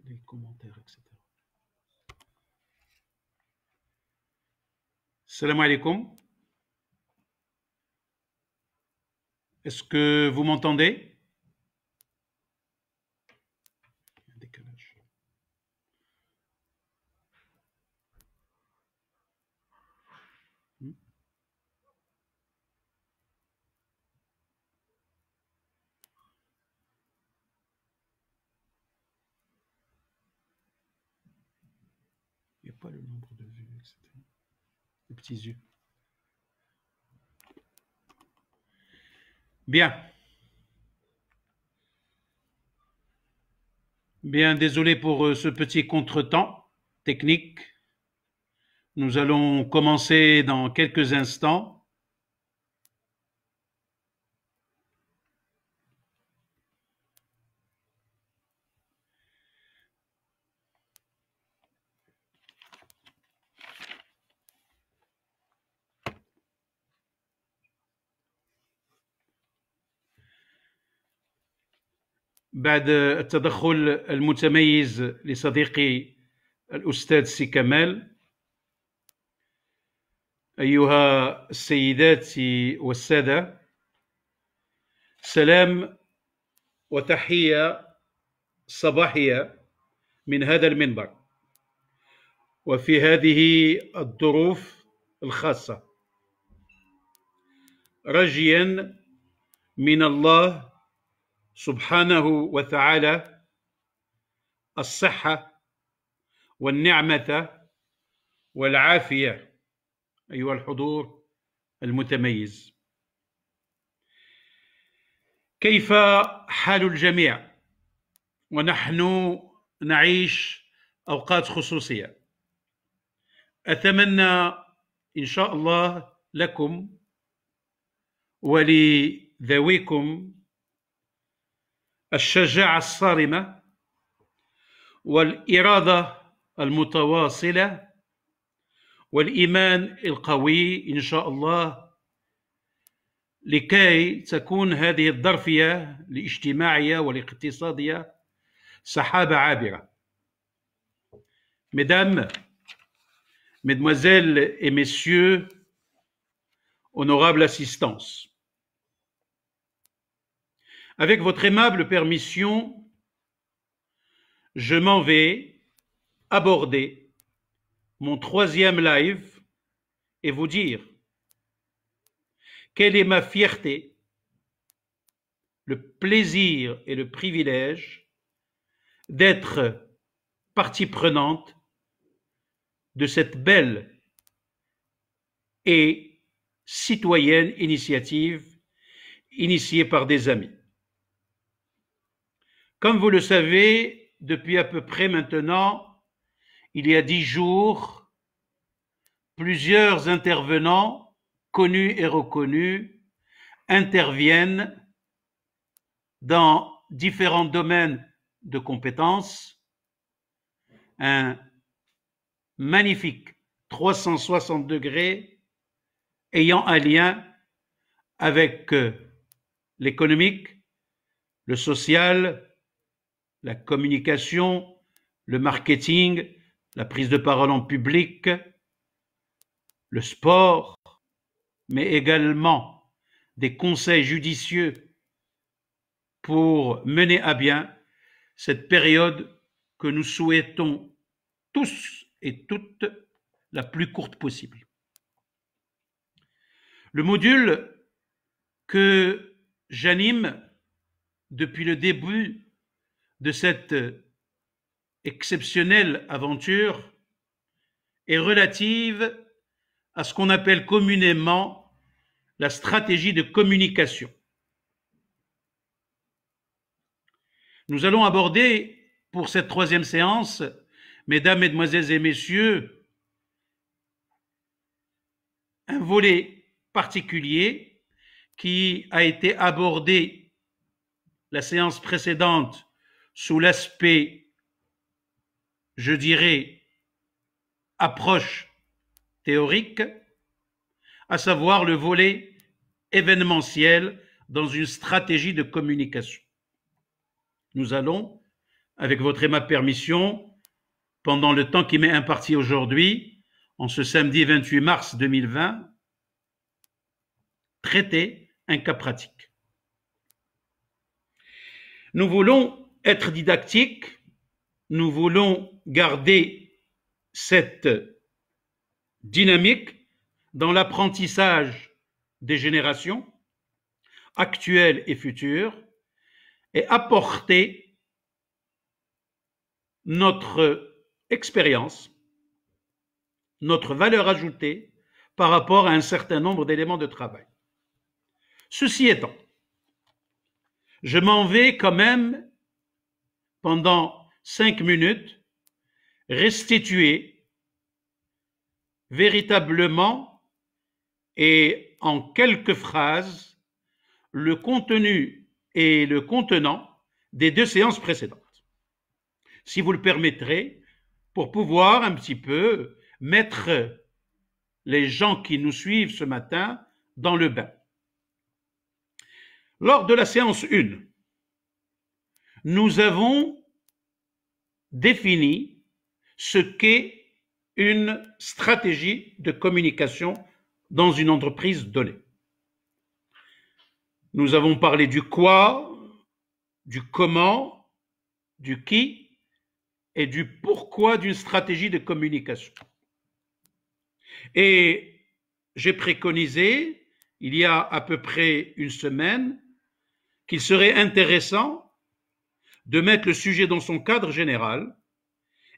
les commentaires, etc. Salam alaikum. Est-ce que vous m'entendez? Il y a un décalage. Il n'y a pas le nombre de vues, etc. Les petits yeux. Bien. Bien, désolé pour ce petit contretemps technique. Nous allons commencer dans quelques instants. بعد التدخل المتميز لصديقي الأستاذ سي كمال، أيها السيدات والسادة، سلام وتحية صباحية من هذا المنبر وفي هذه الظروف الخاصة، راجيا من الله سبحانه وتعالى الصحة والنعمة والعافية أيها الحضور المتميز. كيف حال الجميع ونحن نعيش أوقات خصوصية؟ أتمنى إن شاء الله لكم ولذويكم الشجاعة الصارمة والإرادة المتواصلة والإيمان القوي إن شاء الله، لكي تكون هذه الظرفية الاجتماعية والاقتصادية سحابة عابرة. Mesdames, Mesdemoiselles et Messieurs, honorable assistance, avec votre aimable permission, je m'en vais aborder mon troisième live et vous dire quelle est ma fierté, le plaisir et le privilège d'être partie prenante de cette belle et citoyenne initiative initiée par des amis. Comme vous le savez, depuis à peu près maintenant, il y a 10 jours, plusieurs intervenants connus et reconnus interviennent dans différents domaines de compétences. Un magnifique 360 degrés ayant un lien avec l'économique, le social, la communication, le marketing, la prise de parole en public, le sport, mais également des conseils judicieux pour mener à bien cette période que nous souhaitons tous et toutes la plus courte possible. Le module que j'anime depuis le début de cette exceptionnelle aventure est relative à ce qu'on appelle communément la stratégie de communication. Nous allons aborder pour cette troisième séance, mesdames, mesdemoiselles et messieurs, un volet particulier qui a été abordé la séance précédente sous l'aspect, je dirais, approche théorique, à savoir le volet événementielle dans une stratégie de communication. Nous allons, avec votre et ma permission, pendant le temps qui m'est imparti aujourd'hui, en ce samedi 28 mars 2020, traiter un cas pratique. Nous voulons être didactiques, nous voulons garder cette dynamique dans l'apprentissage des générations actuelles et futures et apporter notre expérience, notre valeur ajoutée par rapport à un certain nombre d'éléments de travail. Ceci étant, je m'en vais quand même pendant 5 minutes restituer véritablement et en quelques phrases le contenu et le contenant des 2 séances précédentes. Si vous le permettrez, pour pouvoir un petit peu mettre les gens qui nous suivent ce matin dans le bain. Lors de la séance 1, nous avons défini ce qu'est une stratégie de communication dans une entreprise donnée. Nous avons parlé du quoi, du comment, du qui et du pourquoi d'une stratégie de communication. Et j'ai préconisé, il y a à peu près une semaine, qu'il serait intéressant de mettre le sujet dans son cadre général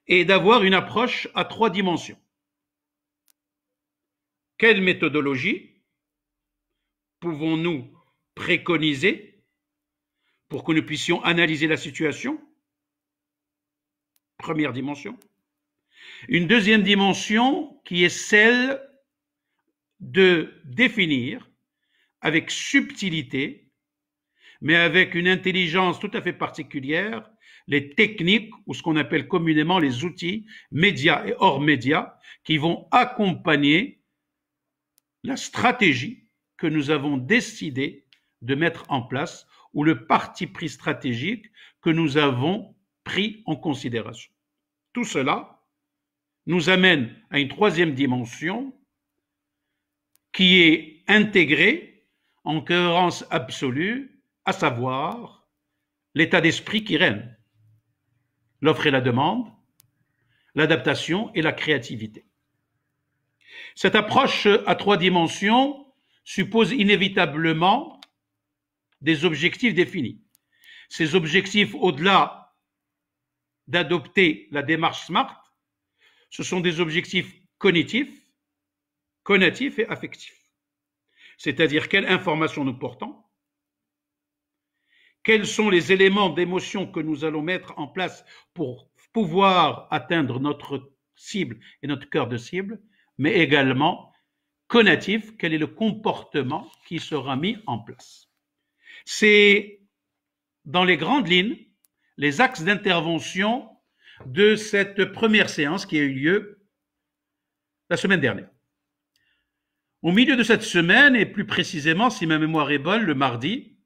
et d'avoir une approche à 3 dimensions. Quelle méthodologie pouvons-nous préconiser pour que nous puissions analyser la situation? Première dimension. Une deuxième dimension qui est celle de définir avec subtilité, mais avec une intelligence tout à fait particulière, les techniques ou ce qu'on appelle communément les outils médias et hors médias qui vont accompagner la stratégie que nous avons décidé de mettre en place ou le parti pris stratégique que nous avons pris en considération. Tout cela nous amène à une 3e dimension qui est intégrée en cohérence absolue, à savoir l'état d'esprit qui règne, l'offre et la demande, l'adaptation et la créativité. Cette approche à 3 dimensions suppose inévitablement des objectifs définis. Ces objectifs, au-delà d'adopter la démarche SMART, ce sont des objectifs cognitifs, conatifs et affectifs. C'est-à-dire quelle information nous portons, quels sont les éléments d'émotion que nous allons mettre en place pour pouvoir atteindre notre cible et notre cœur de cible, mais également conatif, quel est le comportement qui sera mis en place. C'est dans les grandes lignes les axes d'intervention de cette première séance qui a eu lieu la semaine dernière. Au milieu de cette semaine, et plus précisément, si ma mémoire est bonne, le mardi,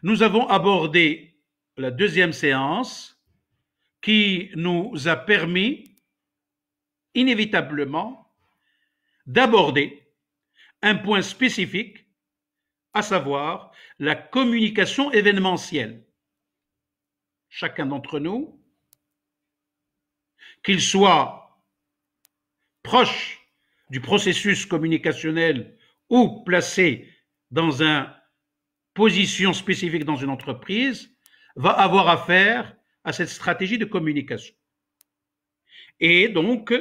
nous avons abordé la 2e séance qui nous a permis inévitablement d'aborder un point spécifique, à savoir la communication événementielle. Chacun d'entre nous, qu'il soit proche du processus communicationnel ou placé dans une position spécifique dans une entreprise, va avoir affaire à cette stratégie de communication. Et donc,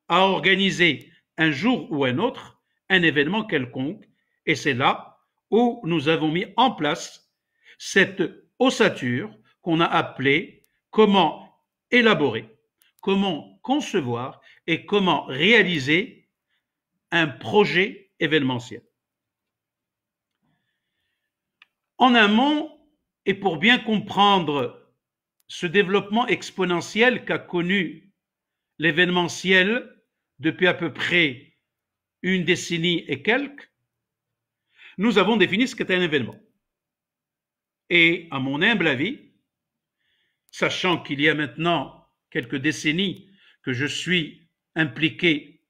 à organiser un jour ou un autre un événement quelconque. Et c'est là où nous avons mis en place cette ossature qu'on a appelée comment élaborer, comment concevoir et comment réaliser un projet événementiel. En amont, et pour bien comprendre ce développement exponentiel qu'a connu l'événementiel depuis à peu près une décennie et quelques, nous avons défini ce qu'est un événement. Et à mon humble avis, sachant qu'il y a maintenant quelques décennies que je suis impliqué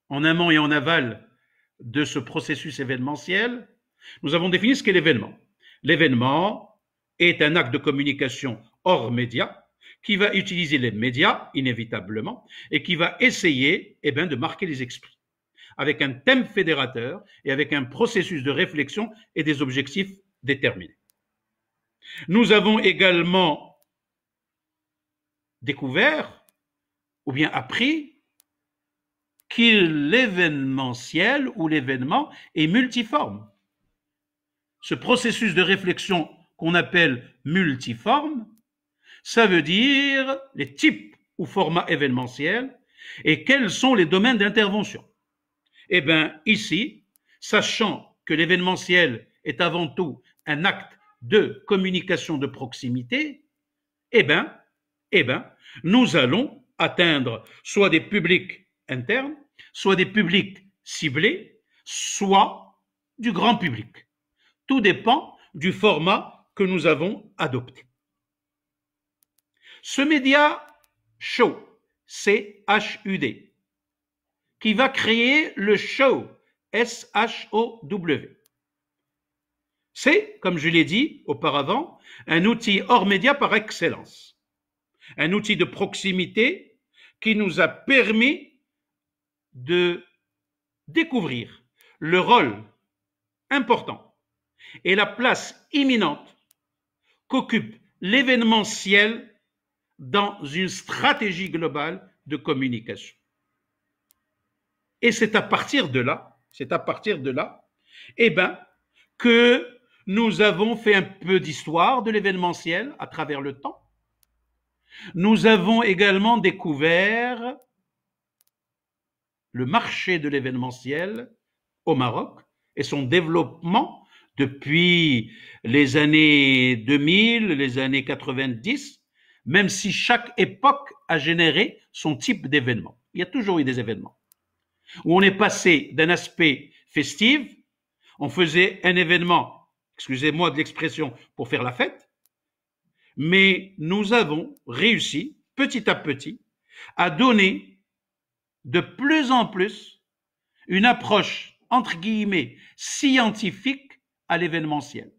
en amont et en aval de ce processus événementiel, nous avons défini ce qu'est l'événement. L'événement est un acte de communication hors médias qui va utiliser les médias, inévitablement, et qui va essayer de marquer les esprits, avec un thème fédérateur et avec un processus de réflexion et des objectifs déterminés. Nous avons également découvert, ou bien appris, que l'événementiel ou l'événement est multiforme. Ce processus de réflexion qu'on appelle multiforme, ça veut dire les types ou formats événementiels et quels sont les domaines d'intervention. Eh bien, ici, sachant que l'événementiel est avant tout un acte de communication de proximité, nous allons atteindre soit des publics internes, soit des publics ciblés, soit du grand public. Tout dépend du format que nous avons adopté. Ce média show, C-H-U-D, qui va créer le show, S-H-O-W. C'est, comme je l'ai dit auparavant, un outil hors média par excellence. Un outil de proximité qui nous a permis de découvrir le rôle important et la place imminente qu'occupe l'événementiel dans une stratégie globale de communication. Et c'est à partir de là, que nous avons fait un peu d'histoire de l'événementiel à travers le temps. Nous avons également découvert le marché de l'événementiel au Maroc et son développement depuis les années 2000, les années 90, même si chaque époque a généré son type d'événement. Il y a toujours eu des événements où on est passé d'un aspect festif, on faisait un événement, excusez-moi de l'expression, pour faire la fête, mais nous avons réussi, petit à petit, à donner de plus en plus une approche, entre guillemets, scientifique à l'événementiel.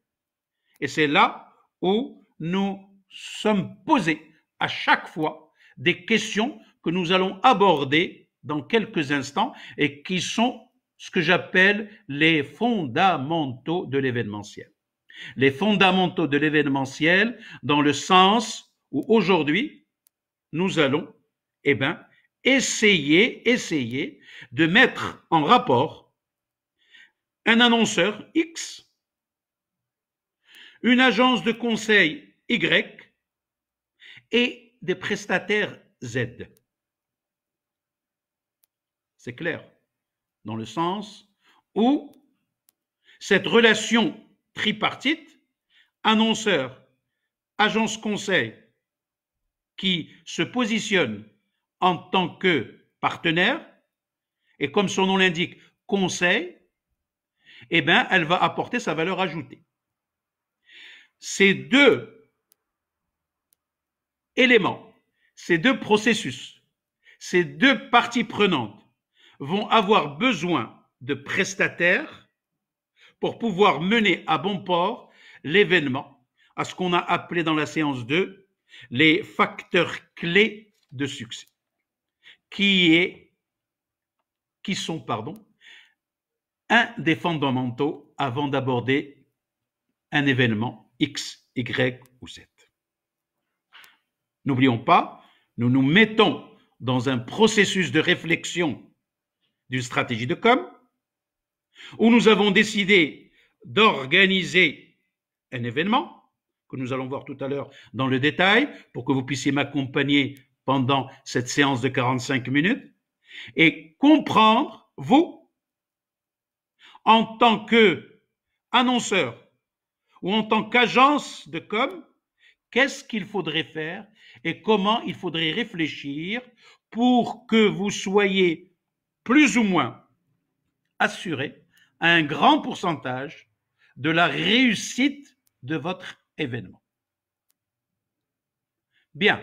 Et c'est là où nous sommes posés à chaque fois des questions que nous allons aborder dans quelques instants et qui sont ce que j'appelle les fondamentaux de l'événementiel. Les fondamentaux de l'événementiel dans le sens où aujourd'hui, nous allons essayer de mettre en rapport un annonceur X, une agence de conseil Y et des prestataires Z. C'est clair, dans le sens où cette relation tripartite, annonceur, agence conseil, qui se positionne en tant que partenaire, et comme son nom l'indique, conseil, elle va apporter sa valeur ajoutée. Ces deux éléments, ces deux processus, ces deux parties prenantes vont avoir besoin de prestataires pour pouvoir mener à bon port l'événement, à ce qu'on a appelé dans la séance 2 les facteurs clés de succès, qui sont un des fondamentaux avant d'aborder un événement X, Y ou Z. N'oublions pas, nous nous mettons dans un processus de réflexion d'une stratégie de com, où nous avons décidé d'organiser un événement, que nous allons voir tout à l'heure dans le détail, pour que vous puissiez m'accompagner pendant cette séance de 45 minutes, et comprendre, vous, en tant qu'annonceur ou en tant qu'agence de com, qu'est-ce qu'il faudrait faire et comment il faudrait réfléchir pour que vous soyez plus ou moins assuré un grand pourcentage de la réussite de votre événement. Bien.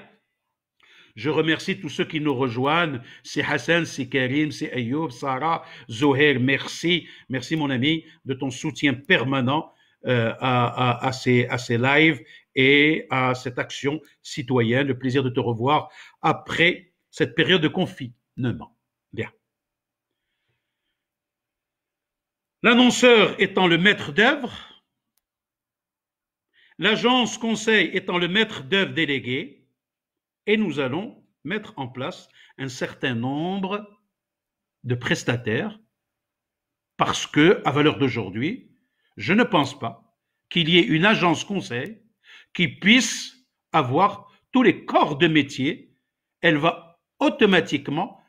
Je remercie tous ceux qui nous rejoignent. C'est Hassan, c'est Karim, c'est Ayoub, Sarah, Zoher. Merci. Merci, mon ami, de ton soutien permanent à ces lives et à cette action citoyenne. Le plaisir de te revoir après cette période de confinement. Bien. L'annonceur étant le maître d'œuvre, l'agence conseil étant le maître d'œuvre délégué, et nous allons mettre en place un certain nombre de prestataires parce que, à valeur d'aujourd'hui, je ne pense pas qu'il y ait une agence conseil qui puisse avoir tous les corps de métier. Elle va automatiquement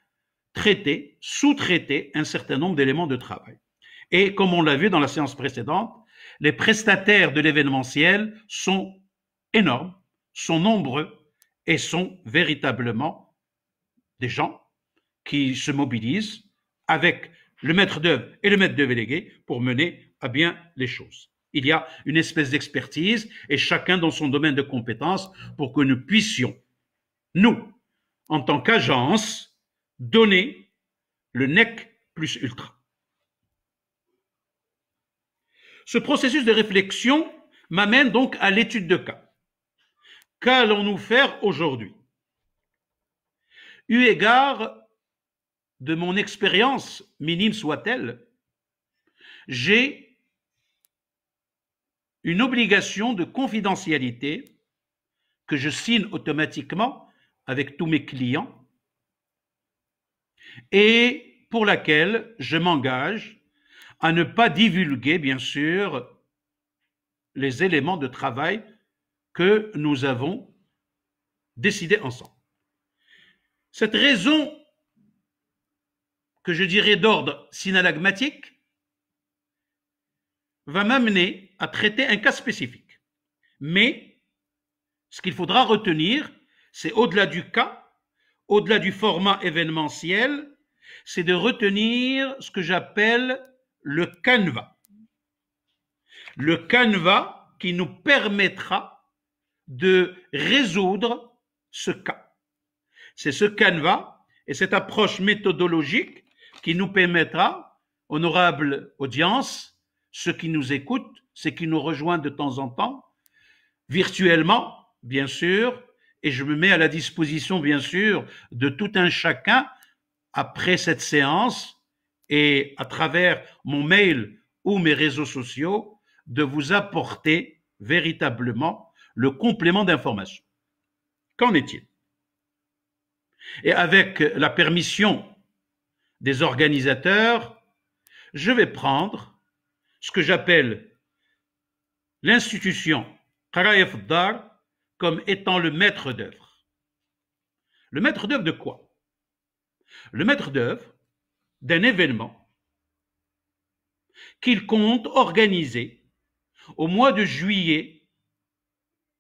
traiter, sous-traiter un certain nombre d'éléments de travail. Et comme on l'a vu dans la séance précédente, les prestataires de l'événementiel sont énormes, sont nombreux, et sont véritablement des gens qui se mobilisent avec le maître d'œuvre et le maître d'œuvre délégué pour mener à bien les choses. Il y a une espèce d'expertise et chacun dans son domaine de compétences pour que nous puissions, nous, en tant qu'agence, donner le nec plus ultra. Ce processus de réflexion m'amène donc à l'étude de cas. Qu'allons-nous faire aujourd'hui? Eu égard de mon expérience, minime soit-elle, j'ai une obligation de confidentialité que je signe automatiquement avec tous mes clients et pour laquelle je m'engage à ne pas divulguer, bien sûr, les éléments de travail que nous avons décidé ensemble. Cette raison que je dirais d'ordre synalagmatique va m'amener à traiter un cas spécifique. Mais ce qu'il faudra retenir, c'est au-delà du cas, au-delà du format événementiel, c'est de retenir ce que j'appelle le canevas. Le canevas qui nous permettra de résoudre ce cas. C'est ce canevas et cette approche méthodologique qui nous permettra, honorable audience, ceux qui nous écoutent, ceux qui nous rejoignent de temps en temps, virtuellement, bien sûr, et je me mets à la disposition, bien sûr, de tout un chacun après cette séance et à travers mon mail ou mes réseaux sociaux, de vous apporter véritablement le complément d'information. Qu'en est-il? Et avec la permission des organisateurs, je vais prendre ce que j'appelle l'institution Qaraya Fd-Dar comme étant le maître d'œuvre. Le maître d'œuvre de quoi? Le maître d'œuvre d'un événement qu'il compte organiser au mois de juillet,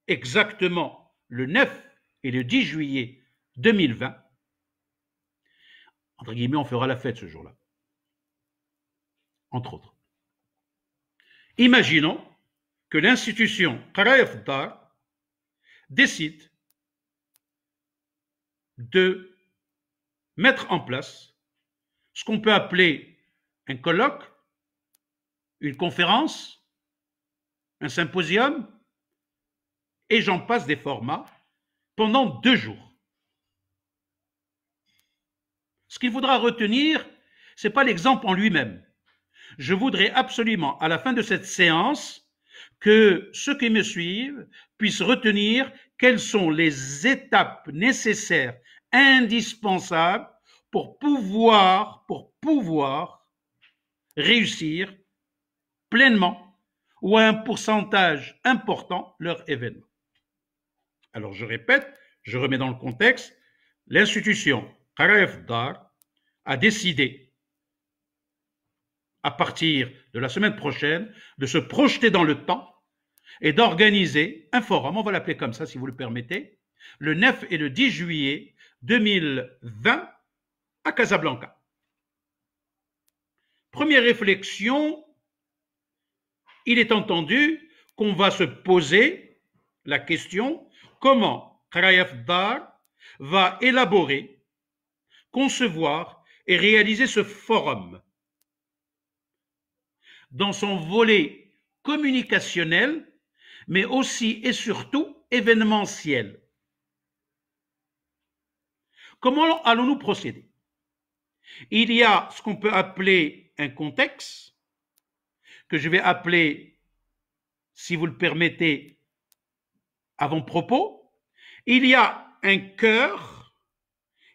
exactement le 9 et le 10 juillet 2020. Entre guillemets, on fera la fête ce jour-là. Entre autres. Imaginons que l'institution Qaraya Fd-Dar décide de mettre en place ce qu'on peut appeler un colloque, une conférence, un symposium, et j'en passe des formats, pendant 2 jours. Ce qu'il faudra retenir, ce n'est pas l'exemple en lui-même. Je voudrais absolument, à la fin de cette séance, que ceux qui me suivent puissent retenir quelles sont les étapes nécessaires, indispensables, pour pouvoir réussir pleinement ou à un pourcentage important leur événement. Alors je répète, je remets dans le contexte, l'institution Qaraya Fd-Dar a décidé à partir de la semaine prochaine de se projeter dans le temps et d'organiser un forum, on va l'appeler comme ça si vous le permettez, le 9 et le 10 juillet 2020 à Casablanca. Première réflexion, il est entendu qu'on va se poser la question comment Qaraya Dar va élaborer, concevoir et réaliser ce forum dans son volet communicationnel, mais aussi et surtout événementiel. Comment allons-nous procéder? Il y a ce qu'on peut appeler un contexte, que je vais appeler, si vous le permettez, avant-propos. Il y a un cœur,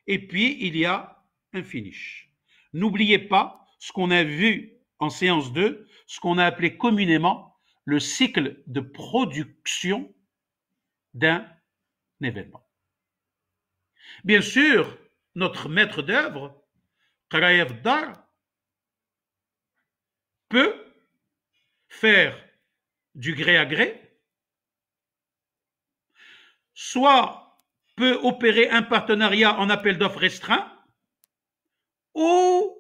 et puis il y a un finish. N'oubliez pas ce qu'on a vu en séance 2, ce qu'on a appelé communément le cycle de production d'un événement. Bien sûr, notre maître d'œuvre, Qaraya Dar, peut faire du gré à gré, soit peut opérer un partenariat en appel d'offres restreint, ou,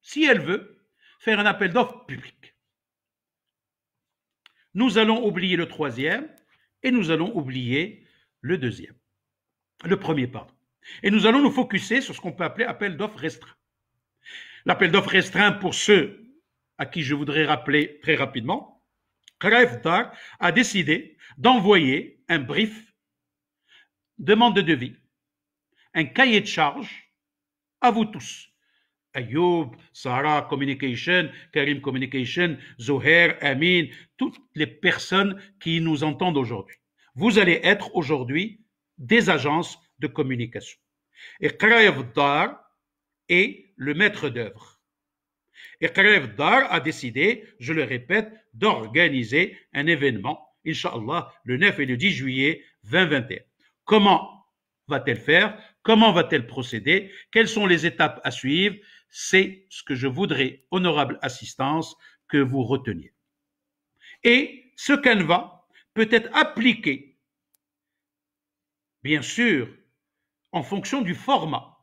si elle veut, faire un appel d'offres public. Nous allons oublier le troisième et nous allons oublier le deuxième. Le premier, pardon. Et nous allons nous focuser sur ce qu'on peut appeler appel d'offres restreint. L'appel d'offres restreint, pour ceux à qui je voudrais rappeler très rapidement, Qaraya Dar a décidé d'envoyer un brief, demande de devis, un cahier de charges à vous tous. Ayoub, Sarah Communication, Karim Communication, Zoher, Amin, toutes les personnes qui nous entendent aujourd'hui. Vous allez être aujourd'hui des agences de communication. Et Qaraya Dar est le maître d'œuvre. Et Qaraya Dar a décidé, je le répète, d'organiser un événement, Inch'Allah, le 9 et le 10 juillet 2021. Comment va-t-elle faire? Comment va-t-elle procéder? Quelles sont les étapes à suivre? C'est ce que je voudrais, honorable assistance, que vous reteniez. Et ce canevas peut être appliqué, bien sûr, en fonction du format.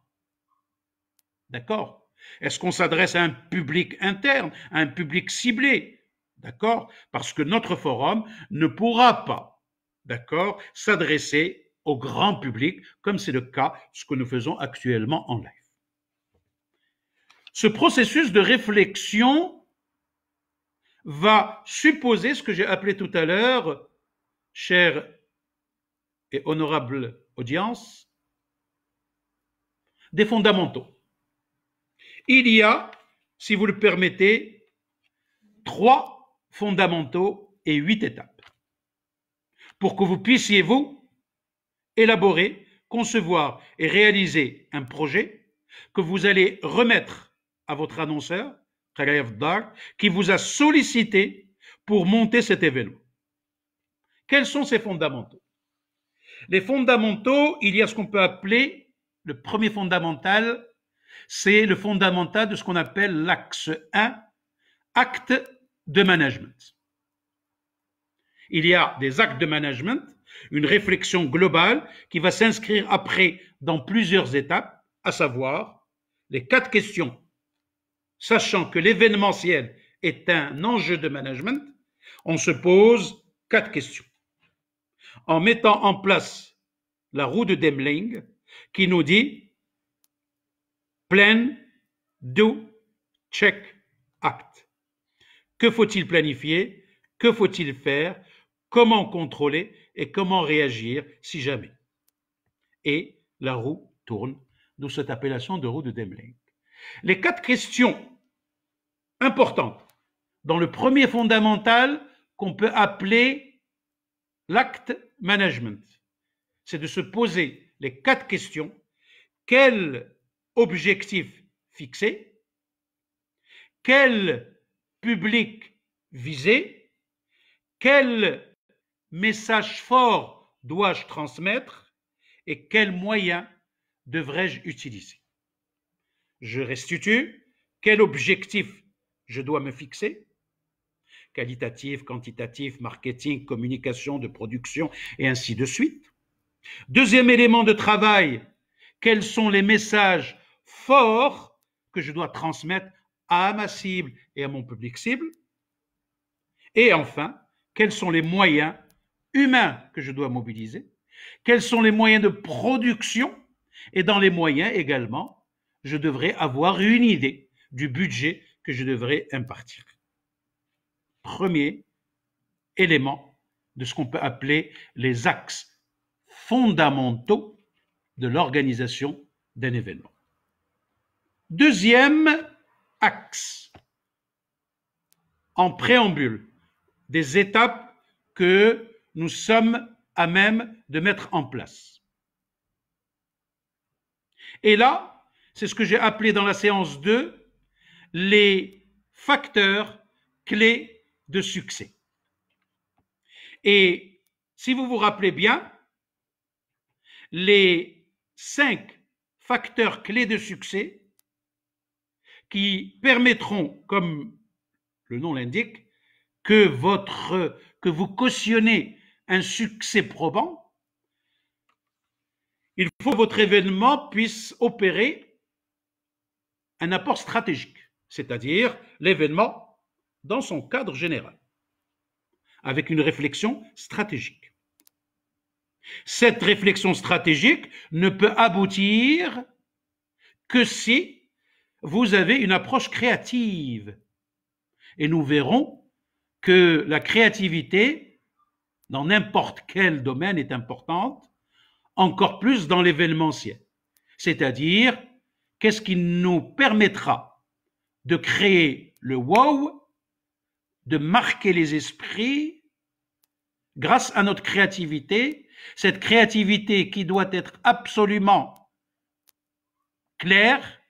D'accord? Est-ce qu'on s'adresse à un public interne, à un public ciblé? D'accord? Parce que notre forum ne pourra pas, d'accord, s'adresser au grand public, comme c'est le cas, ce que nous faisons actuellement en live. Ce processus de réflexion va supposer ce que j'ai appelé tout à l'heure, chère et honorable audience, des fondamentaux. Il y a, si vous le permettez, 3 fondamentaux et 8 étapes pour que vous puissiez, vous, élaborer, concevoir et réaliser un projet que vous allez remettre à votre annonceur, Qaraya Dar, qui vous a sollicité pour monter cet événement. Quels sont ces fondamentaux? Les fondamentaux, il y a ce qu'on peut appeler, le premier fondamental, c'est le fondamental de ce qu'on appelle l'axe 1, acte de management. Il y a des actes de management, une réflexion globale qui va s'inscrire après dans plusieurs étapes, à savoir les 4 questions. Sachant que l'événementiel est un enjeu de management, on se pose 4 questions. En mettant en place la roue de Demling qui nous dit plan, do, check, act. Que faut-il planifier? Que faut-il faire? Comment contrôler et comment réagir si jamais? Et la roue tourne, d'où cette appellation de roue de Demling. Les 4 questions importantes dans le premier fondamental qu'on peut appeler l'acte management, c'est de se poser les 4 questions. Quel objectif fixé? Quel public visé? Quel message fort dois-je transmettre? Et quels moyens devrais-je utiliser? Je restitue. Quel objectif je dois me fixer? Qualitatif, quantitatif, marketing, communication, de production, et ainsi de suite. Deuxième élément de travail, quels sont les messages forts que je dois transmettre à ma cible et à mon public cible. Et enfin, quels sont les moyens humains que je dois mobiliser? Quels sont les moyens de production? Et dans les moyens également, je devrais avoir une idée du budget que je devrais impartir. Premier élément de ce qu'on peut appeler les axes fondamentaux de l'organisation d'un événement. Deuxième axe, en préambule, des étapes que nous sommes à même de mettre en place. Et là, c'est ce que j'ai appelé dans la séance 2 les facteurs clés de succès. Et si vous vous rappelez bien, les 5 facteurs clés de succès qui permettront, comme le nom l'indique, que vous cautionnez un succès probant, il faut que votre événement puisse opérer un apport stratégique, c'est-à-dire l'événement dans son cadre général, avec une réflexion stratégique. Cette réflexion stratégique ne peut aboutir que si vous avez une approche créative. Et nous verrons que la créativité, dans n'importe quel domaine, est importante, encore plus dans l'événementiel. C'est-à-dire, qu'est-ce qui nous permettra de créer le wow, de marquer les esprits grâce à notre créativité, cette créativité qui doit être absolument claire,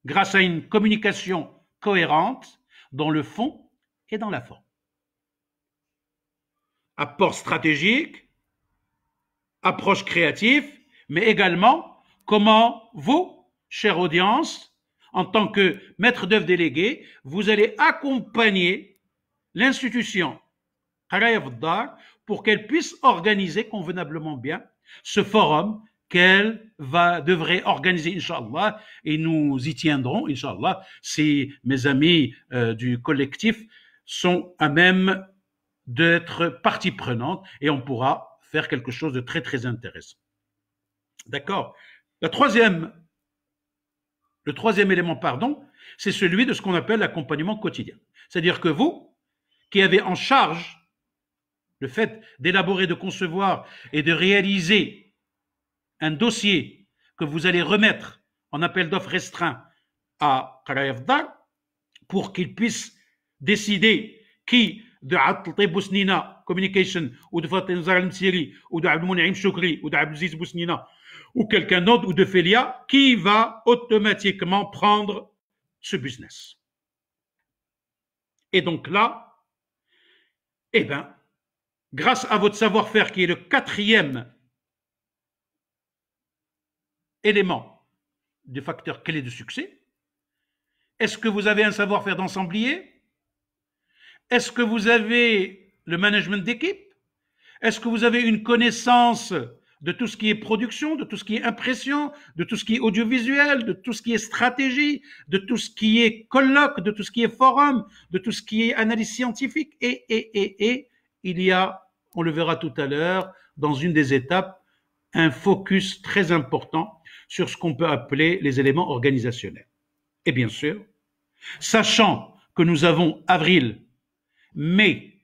grâce à une communication cohérente dans le fond et dans la forme. Apport stratégique, approche créative, mais également comment vous, chère audience, en tant que maître d'œuvre délégué, vous allez accompagner l'institution Qaraya Fdar pour qu'elle puisse organiser convenablement bien ce forum qu'elle devrait organiser, Inch'Allah, et nous y tiendrons, Inch'Allah, si mes amis du collectif sont à même d'être partie prenante et on pourra faire quelque chose de très, très intéressant. D'accord? Le troisième élément, c'est celui de ce qu'on appelle l'accompagnement quotidien. C'est-à-dire que vous, qui avez en charge le fait d'élaborer, de concevoir et de réaliser un dossier que vous allez remettre en appel d'offres restreint à Qaraya Fdar pour qu'il puisse décider qui de Abdel Bousnina Communication ou de Fatima Zahra Al-Msiri ou de Abdelmounaïm Choukri ou d'Abdelaziz Bousnina ou quelqu'un d'autre ou de Félia qui va automatiquement prendre ce business. Et donc là, eh bien, grâce à votre savoir-faire qui est le quatrième élément du facteur clé de succès, est-ce que vous avez un savoir-faire d'ensemblier? Est-ce que vous avez le management d'équipe? Est-ce que vous avez une connaissance de tout ce qui est production, de tout ce qui est impression, de tout ce qui est audiovisuel, de tout ce qui est stratégie, de tout ce qui est colloque, de tout ce qui est forum, de tout ce qui est analyse scientifique et il y a, on le verra tout à l'heure, dans une des étapes, un focus très important sur ce qu'on peut appeler les éléments organisationnels. Et bien sûr, sachant que nous avons avril, mai,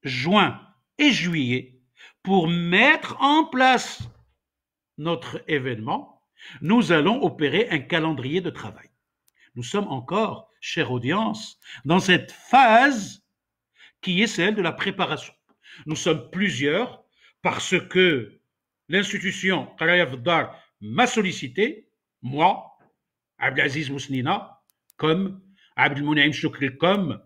juin et juillet pour mettre en place notre événement, nous allons opérer un calendrier de travail. Nous sommes encore, chère audience, dans cette phase qui est celle de la préparation. Nous sommes plusieurs parce que l'institution Qaraya Fdar m'a sollicité, moi, Abdelaziz Bousnina, comme Abdelmounaïm Choukri, comme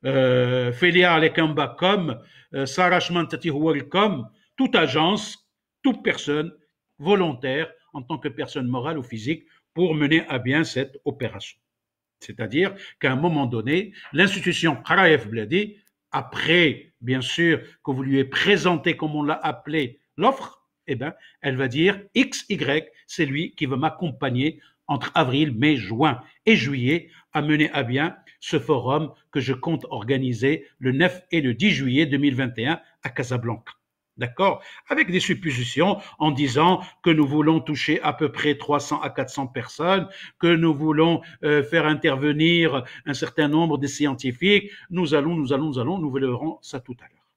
Félia Alekamba, comme Sarah Shmantati Houari, comme toute agence, toute personne volontaire en tant que personne morale ou physique pour mener à bien cette opération. C'est-à-dire qu'à un moment donné, l'institution Qaraya Fdar, après, bien sûr, que vous lui ayez présenté, comme on l'a appelé, l'offre, eh bien, elle va dire X, Y, c'est lui qui va m'accompagner entre avril, mai, juin et juillet à mener à bien ce forum que je compte organiser le 9 et le 10 juillet 2021 à Casablanca. D'accord? Avec des suppositions en disant que nous voulons toucher à peu près 300 à 400 personnes, que nous voulons faire intervenir un certain nombre de scientifiques. Nous verrons ça tout à l'heure.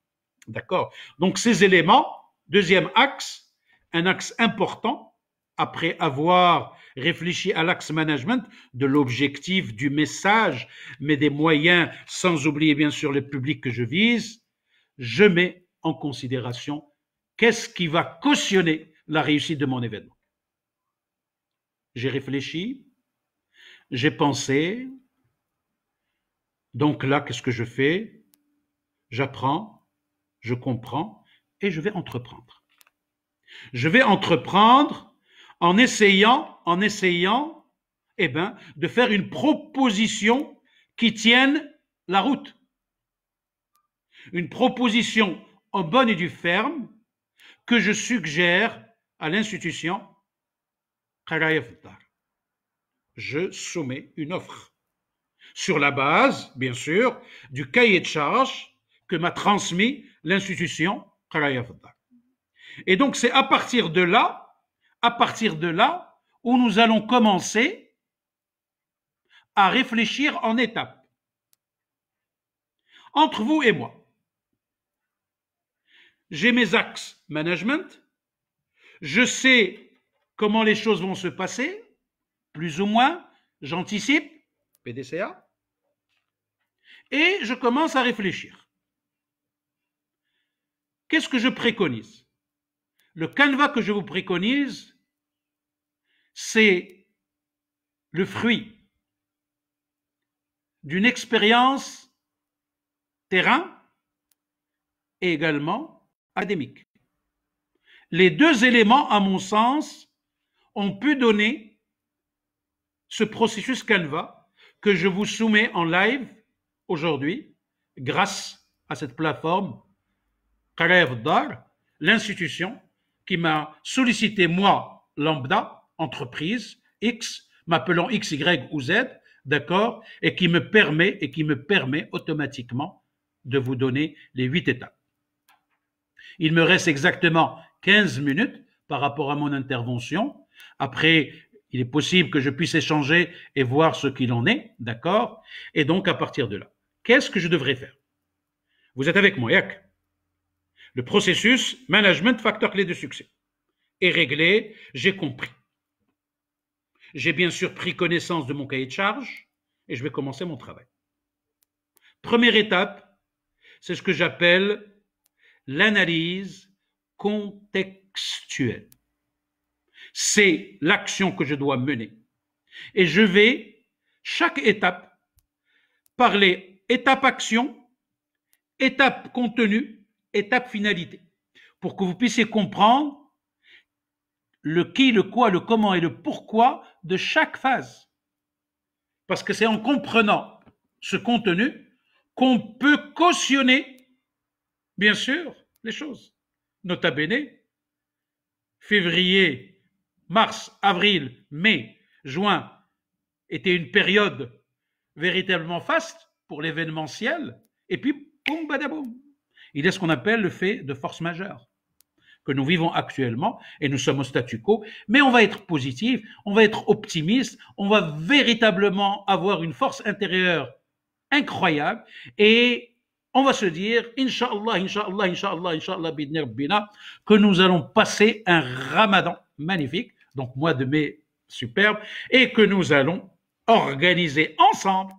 D'accord? Donc ces éléments, deuxième axe, un axe important, après avoir réfléchi à l'axe management, de l'objectif, du message, mais des moyens, sans oublier bien sûr le public que je vise, je mets en considération qu'est-ce qui va cautionner la réussite de mon événement. J'ai réfléchi, j'ai pensé, donc là, qu'est-ce que je fais? J'apprends, je comprends et je vais entreprendre. Je vais entreprendre en essayant, de faire une proposition qui tienne la route. Une proposition en bonne et due ferme que je suggère à l'institution Qarayef Dar. Je soumets une offre sur la base, bien sûr, du cahier de charges que m'a transmis l'institution Qarayef Dar. Et donc c'est à partir de là, où nous allons commencer à réfléchir en étapes. Entre vous et moi, j'ai mes axes management, je sais comment les choses vont se passer, plus ou moins, j'anticipe, PDCA, et je commence à réfléchir. Qu'est-ce que je préconise? Le canevas que je vous préconise, c'est le fruit d'une expérience terrain et également académique. Les deux éléments, à mon sens, ont pu donner ce processus Canva que je vous soumets en live aujourd'hui grâce à cette plateforme Qarayef Dar, l'institution qui m'a sollicité, moi, lambda, entreprise, X, m'appelant X, Y ou Z, d'accord, et qui me permet automatiquement de vous donner les 8 étapes. Il me reste exactement 15 minutes par rapport à mon intervention. Après, il est possible que je puisse échanger et voir ce qu'il en est, d'accord? Et donc, à partir de là, qu'est-ce que je devrais faire? Vous êtes avec moi, Yak? Le processus management facteur clé de succès est réglé, j'ai compris. J'ai bien sûr pris connaissance de mon cahier de charges et je vais commencer mon travail. Première étape, c'est ce que j'appelle l'analyse contextuelle. C'est l'action que je dois mener. Et je vais, chaque étape, parler étape action, étape contenu, étape finalité, pour que vous puissiez comprendre le qui, le quoi, le comment et le pourquoi de chaque phase. Parce que c'est en comprenant ce contenu qu'on peut cautionner, bien sûr, les choses. Nota bene, février, mars, avril, mai, juin était une période véritablement faste pour l'événementiel, et puis, boum, badaboum. Il y a ce qu'on appelle le fait de force majeure que nous vivons actuellement, et nous sommes au statu quo, mais on va être positif, on va être optimiste, on va véritablement avoir une force intérieure incroyable, et on va se dire, Inch'Allah, Inch'Allah, Inch'Allah, Inch'Allah, bidni rabbina, que nous allons passer un ramadan magnifique, donc mois de mai superbe, et que nous allons organiser ensemble,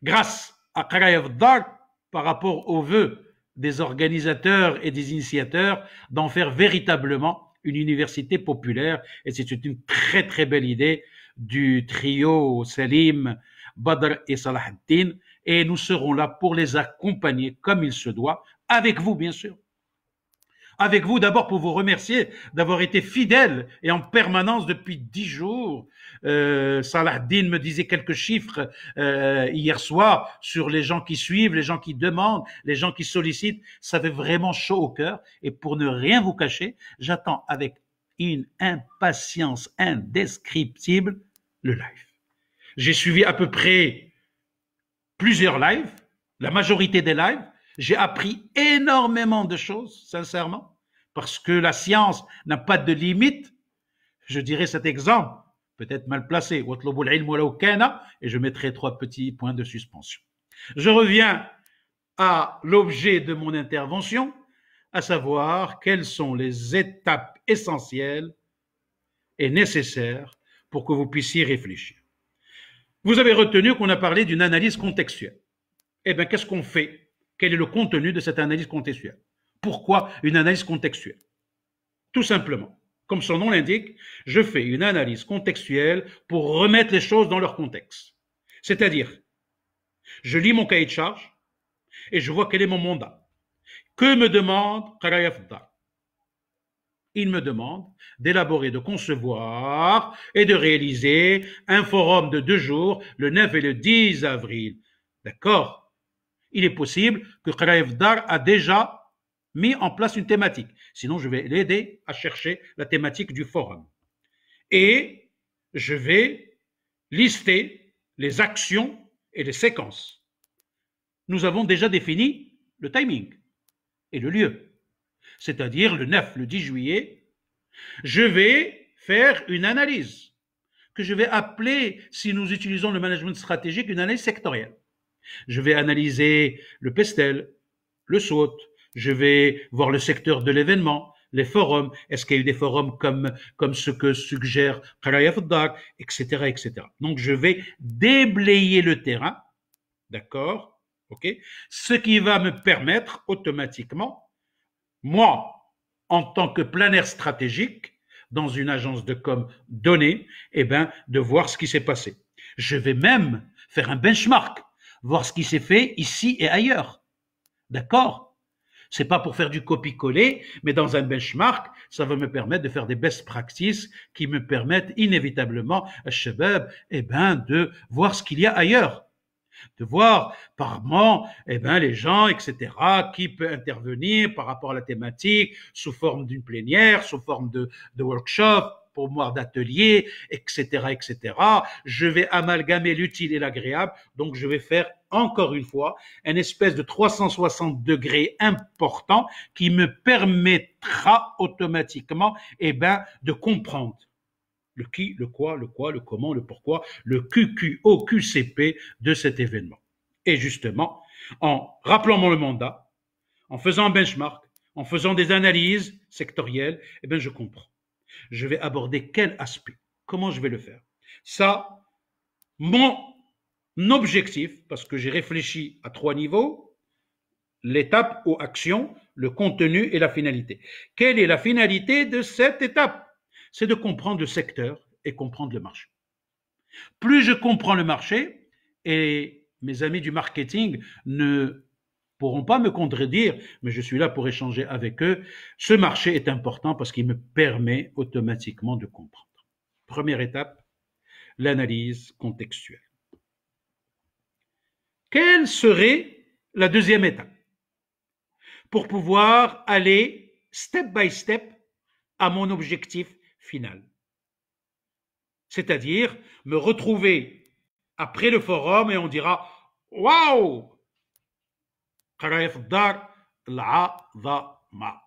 grâce à Qarayef Dar, par rapport aux vœux des organisateurs et des initiateurs, d'en faire véritablement une université populaire. Et c'est une très très belle idée du trio Salim, Badr et Salah ad-Din. Et nous serons là pour les accompagner comme il se doit, avec vous bien sûr. Avec vous d'abord pour vous remercier d'avoir été fidèles et en permanence depuis 10 jours. Salah ad-Din me disait quelques chiffres hier soir sur les gens qui suivent, les gens qui demandent, les gens qui sollicitent. Ça fait vraiment chaud au cœur. Et pour ne rien vous cacher, j'attends avec une impatience indescriptible le live. J'ai suivi à peu près plusieurs lives, la majorité des lives. J'ai appris énormément de choses, sincèrement, parce que la science n'a pas de limite. Je dirais cet exemple, peut-être mal placé, et je mettrai 3 petits points de suspension. Je reviens à l'objet de mon intervention, à savoir quelles sont les étapes essentielles et nécessaires pour que vous puissiez réfléchir. Vous avez retenu qu'on a parlé d'une analyse contextuelle. Eh bien, qu'est-ce qu'on fait? Quel est le contenu de cette analyse contextuelle? Pourquoi une analyse contextuelle? Tout simplement, comme son nom l'indique, je fais une analyse contextuelle pour remettre les choses dans leur contexte. C'est-à-dire, je lis mon cahier de charge et je vois quel est mon mandat. Que me demande Qaraya Fdar? Il me demande d'élaborer, de concevoir et de réaliser un forum de 2 jours, le 9 et le 10 avril. D'accord? Il est possible que Qaraya Fdar a déjà mis en place une thématique. Sinon, je vais l'aider à chercher la thématique du forum. Et je vais lister les actions et les séquences. Nous avons déjà défini le timing et le lieu. C'est-à-dire le 9, le 10 juillet, je vais faire une analyse que je vais appeler, si nous utilisons le management stratégique, une analyse sectorielle. Je vais analyser le pestel, le SWOT, je vais voir le secteur de l'événement, les forums, est-ce qu'il y a eu des forums comme ce que suggère Qaraya Fdar, etc., etc. Donc je vais déblayer le terrain, d'accord, ok, ce qui va me permettre automatiquement, moi, en tant que planaire stratégique, dans une agence de com donnée, eh ben, de voir ce qui s'est passé. Je vais même faire un benchmark, voir ce qui s'est fait ici et ailleurs. D'accord? C'est pas pour faire du copie-coller, mais dans un benchmark, ça va me permettre de faire des best practices qui me permettent inévitablement, à Shabab, eh ben, de voir ce qu'il y a ailleurs. De voir par moment, eh ben, les gens, etc., qui peut intervenir par rapport à la thématique, sous forme d'une plénière, sous forme de workshop, pour moi d'atelier, etc., etc. Je vais amalgamer l'utile et l'agréable, donc je vais faire encore une fois un espèce de 360 degrés important qui me permettra automatiquement, eh ben, de comprendre le qui, le quoi, le comment, le pourquoi, le QQO, QCP de cet événement. Et justement, en rappelant le mandat, en faisant un benchmark, en faisant des analyses sectorielles, eh bien, je comprends. Je vais aborder quel aspect? Comment je vais le faire? Ça, mon objectif, parce que j'ai réfléchi à 3 niveaux, l'étape ou action, le contenu et la finalité. Quelle est la finalité de cette étape? C'est de comprendre le secteur et comprendre le marché. Plus je comprends le marché, et mes amis du marketing ne pourront pas me contredire, mais je suis là pour échanger avec eux, ce marché est important parce qu'il me permet automatiquement de comprendre. Première étape, l'analyse contextuelle. Quelle serait la deuxième étape? Pour pouvoir aller step by step à mon objectif final. C'est-à-dire me retrouver après le forum et on dira « Waouh ! Qaraya Fdar l'azama ».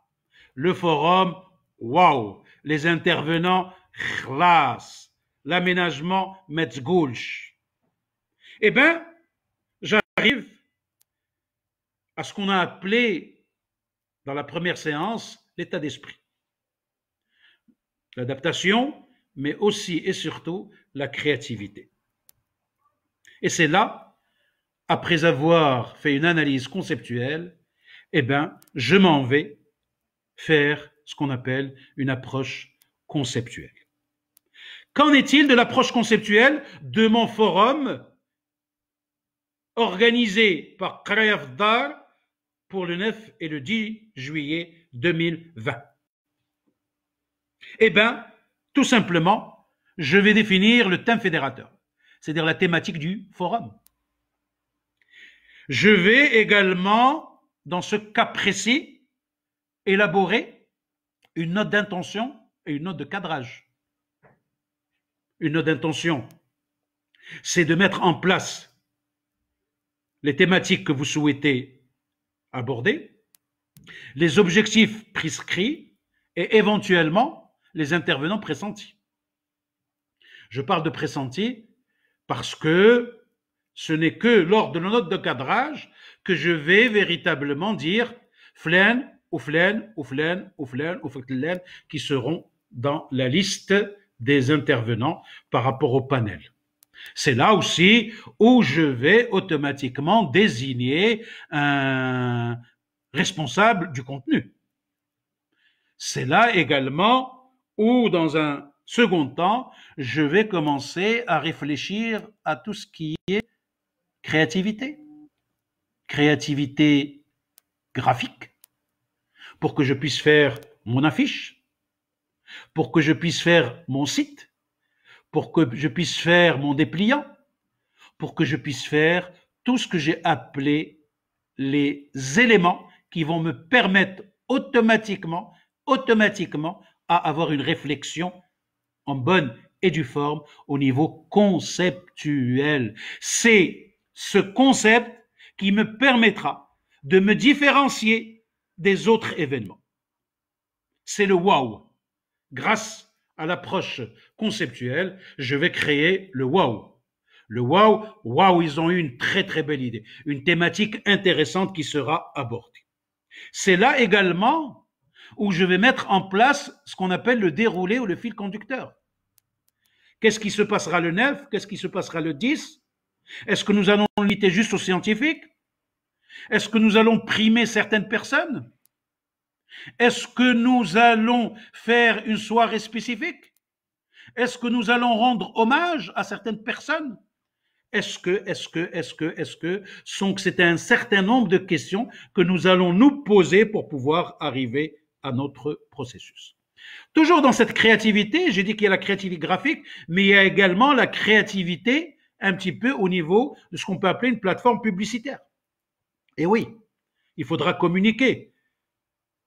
Le forum, waouh! Les intervenants, khlas. L'aménagement, metzgoulch. Eh bien, j'arrive à ce qu'on a appelé dans la première séance l'état d'esprit. L'adaptation, mais aussi et surtout la créativité. Et c'est là, après avoir fait une analyse conceptuelle, eh ben, je m'en vais faire ce qu'on appelle une approche conceptuelle. Qu'en est-il de l'approche conceptuelle de mon forum organisé par Qaraya Fdar pour le 9 et le 10 juillet 2020? Eh bien, tout simplement, je vais définir le thème fédérateur, c'est-à-dire la thématique du forum. Je vais également, dans ce cas précis, élaborer une note d'intention et une note de cadrage. Une note d'intention c'est de mettre en place les thématiques que vous souhaitez aborder, les objectifs prescrits et éventuellement les intervenants pressentis. Je parle de pressentis parce que ce n'est que lors de nos notes de cadrage que je vais véritablement dire flan ou flan ou flan ou flan ou flan qui seront dans la liste des intervenants par rapport au panel. C'est là aussi où je vais automatiquement désigner un responsable du contenu. C'est là également où, dans un second temps, je vais commencer à réfléchir à tout ce qui est créativité. Créativité graphique, pour que je puisse faire mon affiche, pour que je puisse faire mon site, pour que je puisse faire mon dépliant, pour que je puisse faire tout ce que j'ai appelé les éléments qui vont me permettre automatiquement à avoir une réflexion en bonne et due forme au niveau conceptuel. C'est ce concept qui me permettra de me différencier des autres événements. C'est le wow. Grâce à l'approche conceptuelle, je vais créer le wow. Le wow, ils ont eu une très très belle idée, une thématique intéressante qui sera abordée. C'est là également où je vais mettre en place ce qu'on appelle le déroulé ou le fil conducteur. Qu'est-ce qui se passera le 9? Qu'est-ce qui se passera le 10? Est-ce que nous allons limiter juste aux scientifiques? Est-ce que nous allons primer certaines personnes? Est-ce que nous allons faire une soirée spécifique? Est-ce que nous allons rendre hommage à certaines personnes? C'est un certain nombre de questions que nous allons nous poser pour pouvoir arriver à notre processus. Toujours dans cette créativité, j'ai dit qu'il y a la créativité graphique, mais il y a également la créativité un petit peu au niveau de ce qu'on peut appeler une plateforme publicitaire. Et oui, il faudra communiquer.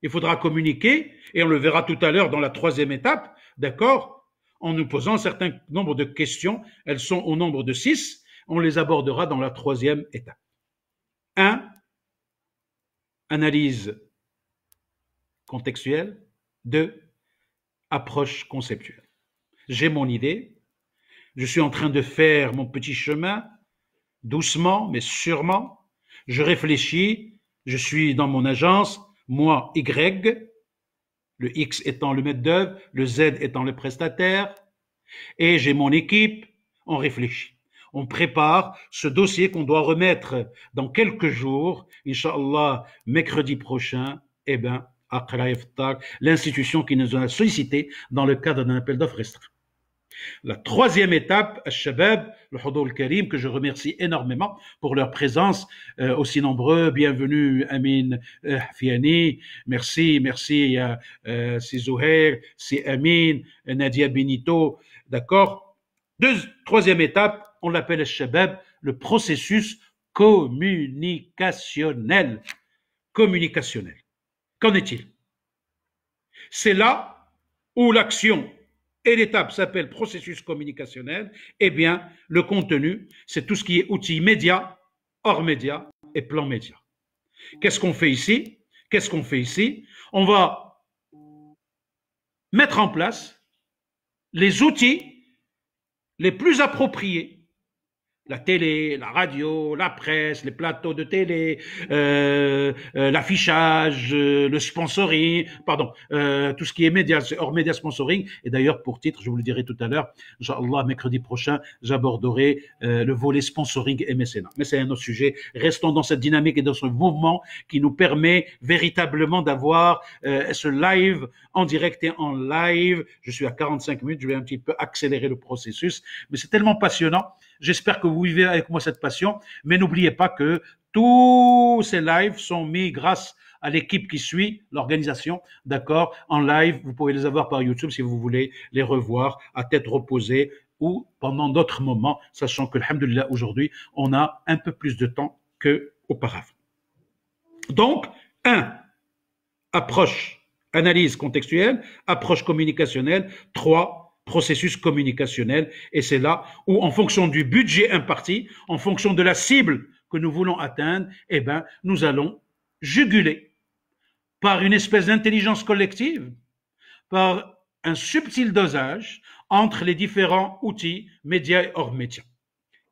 Il faudra communiquer, et on le verra tout à l'heure dans la troisième étape, d'accord, en nous posant un certain nombre de questions. Elles sont au nombre de 6. On les abordera dans la troisième étape. 1. Analyse contextuelle. 2. Approche conceptuelle. J'ai mon idée. Je suis en train de faire mon petit chemin, doucement mais sûrement. Je réfléchis. Je suis dans mon agence. Moi, Y, le X étant le maître d'œuvre, le Z étant le prestataire, et j'ai mon équipe, on réfléchit. On prépare ce dossier qu'on doit remettre dans quelques jours, Inch'Allah, mercredi prochain, l'institution qui nous a sollicité dans le cadre d'un appel d'offres restreint. La troisième étape, Al-Shabab, le Hudoul Karim, que je remercie énormément pour leur présence aussi nombreux. Bienvenue Amin Fiani, merci, c'est Zouhair, c'est Amin, Nadia Benito, d'accord. Troisième étape, on l'appelle Al-Shabab, le processus communicationnel. Communicationnel. Qu'en est-il? C'est là où l'action et l'étape s'appelle processus communicationnel. Eh bien, le contenu, c'est tout ce qui est outils médias, hors médias et plan média. Qu'est-ce qu'on fait ici? On va mettre en place les outils les plus appropriés. La télé, la radio, la presse, les plateaux de télé, l'affichage, le sponsoring, tout ce qui est médias, hors médias sponsoring. Et d'ailleurs, pour titre, je vous le dirai tout à l'heure, Inch'Allah, mercredi prochain, j'aborderai le volet sponsoring et mécénat. Mais c'est un autre sujet. Restons dans cette dynamique et dans ce mouvement qui nous permet véritablement d'avoir ce live en direct et en live. Je suis à 45 minutes, je vais un petit peu accélérer le processus, mais c'est tellement passionnant. J'espère que vous vivez avec moi cette passion, mais n'oubliez pas que tous ces lives sont mis grâce à l'équipe qui suit l'organisation, d'accord, en live. Vous pouvez les avoir par YouTube si vous voulez les revoir à tête reposée ou pendant d'autres moments, sachant que, alhamdoulilah, aujourd'hui, on a un peu plus de temps qu'auparavant. Donc, 1. Approche, analyse contextuelle, approche communicationnelle. 3. processus communicationnel. Et c'est là où, en fonction du budget imparti, en fonction de la cible que nous voulons atteindre, eh ben, nous allons juguler par une espèce d'intelligence collective, par un subtil dosage entre les différents outils, médias et hors médias.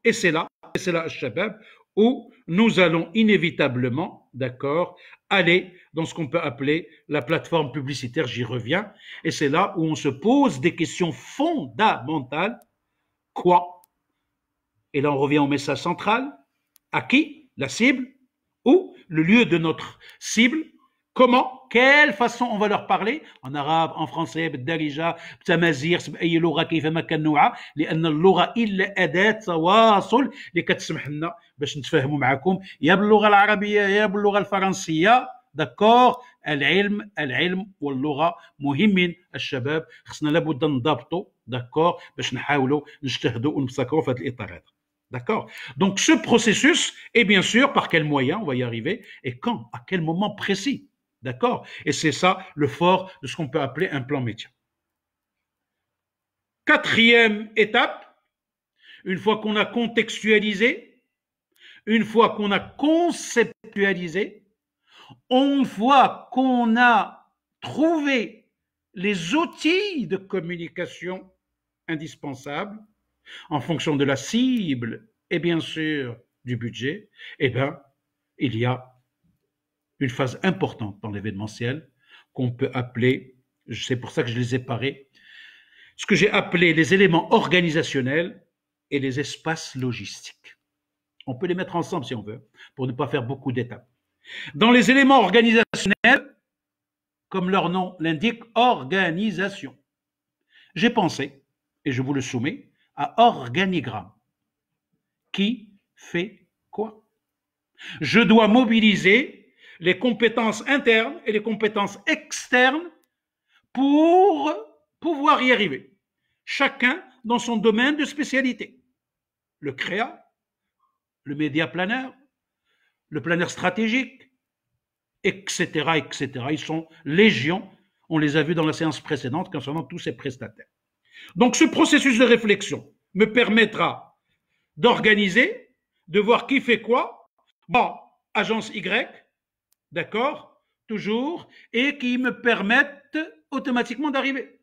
Et c'est là, Al-Shabab, où nous allons inévitablement, d'accord, aller dans ce qu'on peut appeler la plateforme publicitaire, j'y reviens, et c'est là où on se pose des questions fondamentales. Quoi? Et là on revient au message central. À qui? La cible? Où? Le lieu de notre cible? Comment? Quelle façon on va leur parler? En arabe, en français, بالدارجة, بتمازيغ، بأي لغة كيفما كان نوعها، لأن اللغة إلا أداة تواصل اللي كتسمح لنا باش نتفاهموا معكم يا باللغة العربية يا باللغة الفرنسية. داكور؟ العلم واللغة مهمين الشباب، خصنا لابد نضبطوا، داكور، باش نحاولوا نجتهدوا ونبتكروا في هذا الإطار هذا. D'accord? Donc, ce processus est bien sûr par quel moyen on va y arriver et quand, à quel moment précis. D'accord? Et c'est ça le fort de ce qu'on peut appeler un plan média. Quatrième étape, une fois qu'on a contextualisé, une fois qu'on a conceptualisé, une fois qu'on a trouvé les outils de communication indispensables, en fonction de la cible et bien sûr du budget, eh bien, il y a une phase importante dans l'événementiel qu'on peut appeler, c'est pour ça que je les ai parés, ce que j'ai appelé les éléments organisationnels et les espaces logistiques. On peut les mettre ensemble si on veut, pour ne pas faire beaucoup d'étapes. Dans les éléments organisationnels, comme leur nom l'indique, organisation, j'ai pensé, et je vous le soumets, à organigramme. Qui fait quoi? Je dois mobiliser les compétences internes et les compétences externes pour pouvoir y arriver. Chacun dans son domaine de spécialité. Le créa, le média planeur, le planeur stratégique, etc., etc. Ils sont légion. On les a vus dans la séance précédente concernant tous ces prestataires. Donc, ce processus de réflexion me permettra d'organiser, de voir qui fait quoi. Bon, agence Y, d'accord, toujours, et qui me permettent automatiquement d'arriver.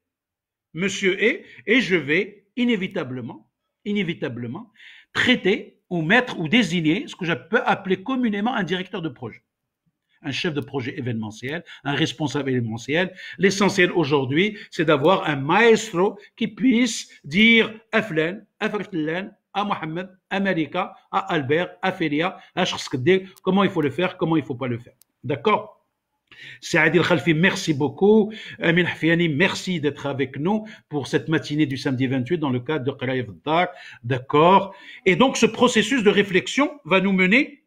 Monsieur et je vais inévitablement, traiter ou mettre ou désigner ce que je peux appeler communément un directeur de projet. Un chef de projet événementiel, un responsable événementiel. L'essentiel aujourd'hui, c'est d'avoir un maestro qui puisse dire à Flan, à Fartlan, à Mohamed, à Malika, à Albert, à Félia, à Chrskedé, comment il faut le faire, comment il ne faut pas le faire. D'accord? Saadi El-Khalfi, merci beaucoup. Amin Hafiani, merci d'être avec nous pour cette matinée du samedi 28 dans le cadre de Qiraïa Dar. D'accord? Et donc, ce processus de réflexion va nous mener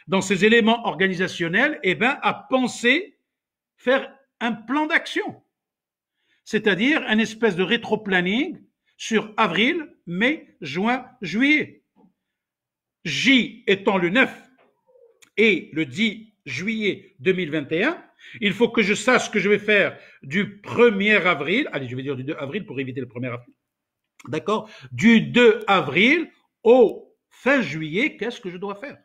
dans ces éléments organisationnels, eh ben, à penser, faire un plan d'action. C'est-à-dire un espèce de rétro-planning sur avril, mai, juin, juillet. J étant le 9 et le 10 juillet 2021, il faut que je sache ce que je vais faire du 1er avril, allez, je vais dire du 2 avril pour éviter le 1er avril, d'accord? Du 2 avril au fin juillet, qu'est-ce que je dois faire?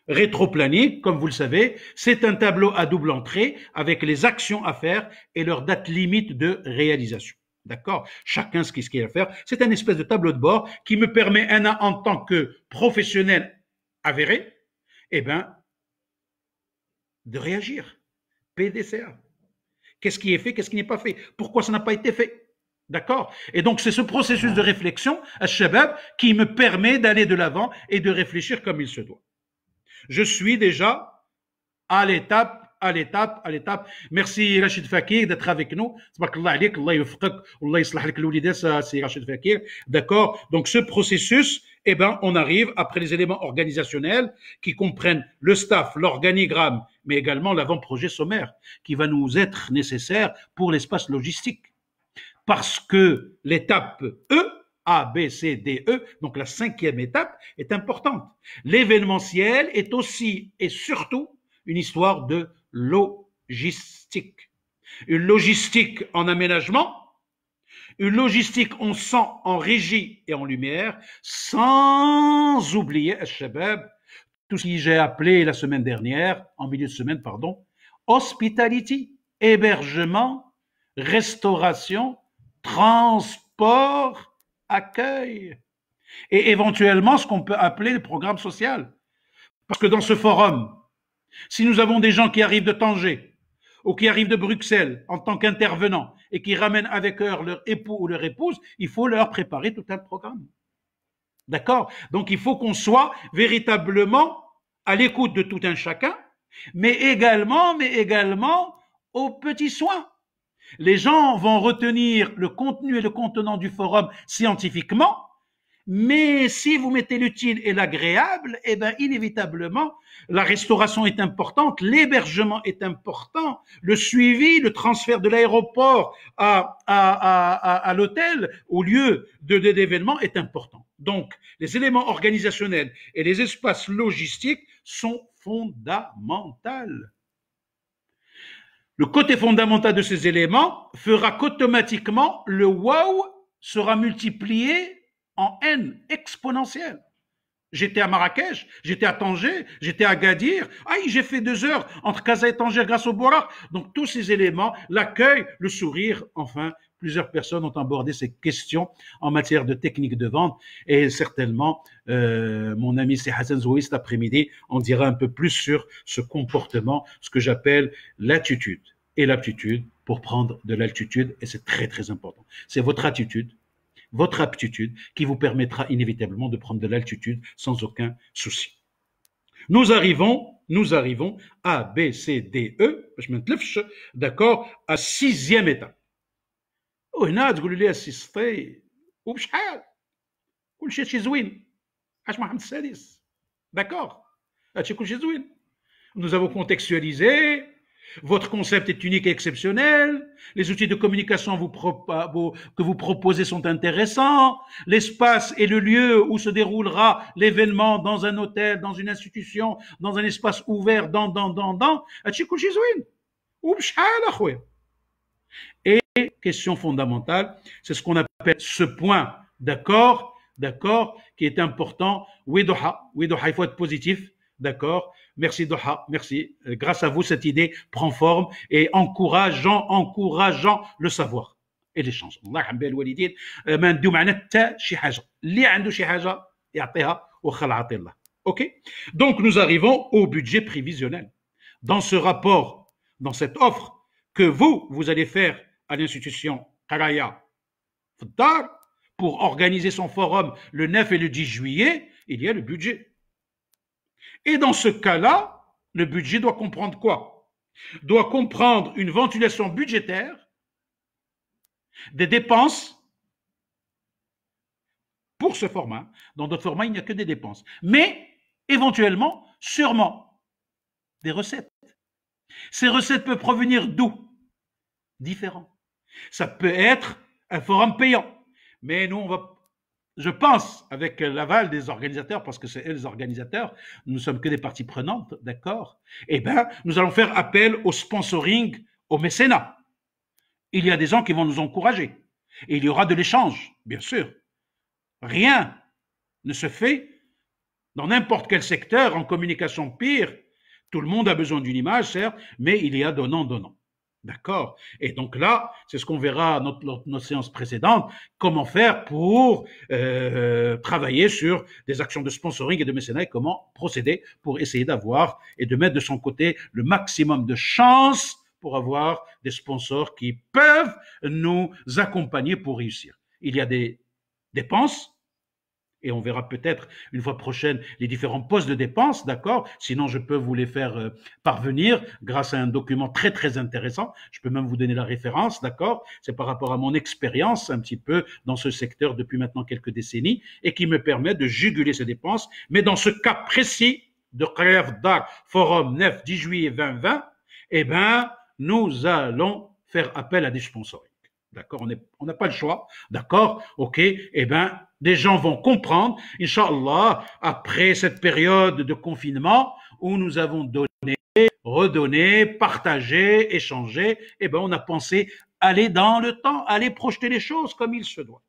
Rétro-planning, comme vous le savez, c'est un tableau à double entrée avec les actions à faire et leur date limite de réalisation. D'accord? Chacun ce qu'il a à faire. C'est un espèce de tableau de bord qui me permet, en tant que professionnel avéré, eh ben, de réagir. PDCA. Qu'est-ce qui est fait, qu'est-ce qui n'est pas fait? Pourquoi ça n'a pas été fait? D'accord? Et donc, c'est ce processus de réflexion, Al-Shabab, qui me permet d'aller de l'avant et de réfléchir comme il se doit. Je suis déjà à l'étape. Merci Rachid Fakir d'être avec nous. D'accord? Donc ce processus, eh ben, on arrive après les éléments organisationnels qui comprennent le staff, l'organigramme, mais également l'avant-projet sommaire qui va nous être nécessaire pour l'espace logistique. Parce que l'étape E, A, B, C, D, E, donc la 5e étape, est importante. L'événementiel est aussi et surtout une histoire de logistique. Une logistique en aménagement, une logistique en sang, en régie et en lumière, sans oublier, Al-Shabab, tout ce que j'ai appelé la semaine dernière, en milieu de semaine, pardon, hospitality, hébergement, restauration, transport, accueil, et éventuellement ce qu'on peut appeler le programme social. Parce que dans ce forum, si nous avons des gens qui arrivent de Tanger ou qui arrivent de Bruxelles en tant qu'intervenants et qui ramènent avec eux leur époux ou leur épouse, il faut leur préparer tout un programme. D'accord? Donc il faut qu'on soit véritablement à l'écoute de tout un chacun, mais également aux petits soins. Les gens vont retenir le contenu et le contenant du forum scientifiquement, mais si vous mettez l'utile et l'agréable, eh bien, inévitablement, la restauration est importante, l'hébergement est important, le suivi, le transfert de l'aéroport à l'hôtel, au lieu d'événement est important. Donc, les éléments organisationnels et les espaces logistiques sont fondamentaux. Le côté fondamental de ces éléments fera qu'automatiquement, le wow sera multiplié en N exponentielle. J'étais à Marrakech, j'étais à Tanger, j'étais à Agadir. Aïe, j'ai fait 2 heures entre Casa et Tanger grâce au Borak. Donc tous ces éléments, l'accueil, le sourire, enfin, plusieurs personnes ont abordé ces questions en matière de technique de vente. Et certainement, mon ami c'est Hassan Zoui cet après-midi, on dira un peu plus sur ce comportement, ce que j'appelle l'attitude et l'aptitude pour prendre de l'altitude. Et c'est très très important. C'est votre attitude, votre aptitude qui vous permettra inévitablement de prendre de l'altitude sans aucun souci. Nous arrivons à B, C, D, E, je m'entlève, d'accord, à 6e étape. وهنا تقولوا لي السيستي وبشحال كلشي هادشي زوين عاش محمد السادس داكور هادشي كلشي زوين. Nous avons contextualisé. Votre concept est unique et exceptionnel. Les outils de communication que vous proposez sont intéressants. L'espace et le lieu où se déroulera l'événement dans un hôtel, dans une institution, dans un espace ouvert, Et question fondamentale, c'est ce qu'on appelle ce point d'accord, qui est important. Oui, Doha, il faut être positif, d'accord. Merci Doha, merci. Grâce à vous, cette idée prend forme et encourageant le savoir et l'échange. الله يحب الوالدين ما نديو معنا حتى شي حاجه اللي عنده شي حاجه يعطيها وخا العطي الله. OK. Donc nous arrivons au budget prévisionnel. Dans ce rapport, dans cette offre que vous allez faire à l'institution Qaraya Fdar pour organiser son forum le 9 et le 10 juillet, il y a le budget. Et dans ce cas-là, le budget doit comprendre quoi? Doit comprendre une ventilation budgétaire, des dépenses pour ce format. Dans d'autres formats, il n'y a que des dépenses. Mais, éventuellement, sûrement, des recettes. Ces recettes peuvent provenir d'où? Différents. Ça peut être un forum payant. Mais nous, je pense, avec l'aval des organisateurs, parce que c'est eux les organisateurs, nous ne sommes que des parties prenantes, d'accord? Eh bien, nous allons faire appel au sponsoring, au mécénat. Il y a des gens qui vont nous encourager. Et il y aura de l'échange, bien sûr. Rien ne se fait dans n'importe quel secteur, en communication pire. Tout le monde a besoin d'une image, certes, mais il y a donnant. D'accord? Et donc là, c'est ce qu'on verra dans notre séance précédente, comment faire pour travailler sur des actions de sponsoring et de mécénat et comment procéder pour essayer d'avoir et de mettre de son côté le maximum de chances pour avoir des sponsors qui peuvent nous accompagner pour réussir. Il y a des dépenses, et on verra peut-être une fois prochaine les différents postes de dépenses, d'accord? Sinon, je peux vous les faire parvenir grâce à un document très, très intéressant. Je peux même vous donner la référence, d'accord? C'est par rapport à mon expérience un petit peu dans ce secteur depuis maintenant quelques décennies et qui me permet de juguler ces dépenses. Mais dans ce cas précis de Qaraya Fdar Forum 9, 10 juillet 2020, eh ben, nous allons faire appel à des sponsoring. D'accord? On n'a pas le choix. D'accord? OK? Eh ben, des gens vont comprendre, Inch'Allah, après cette période de confinement où nous avons donné, redonné, partagé, échangé, eh ben, on a pensé aller dans le temps, aller projeter les choses comme il se doit.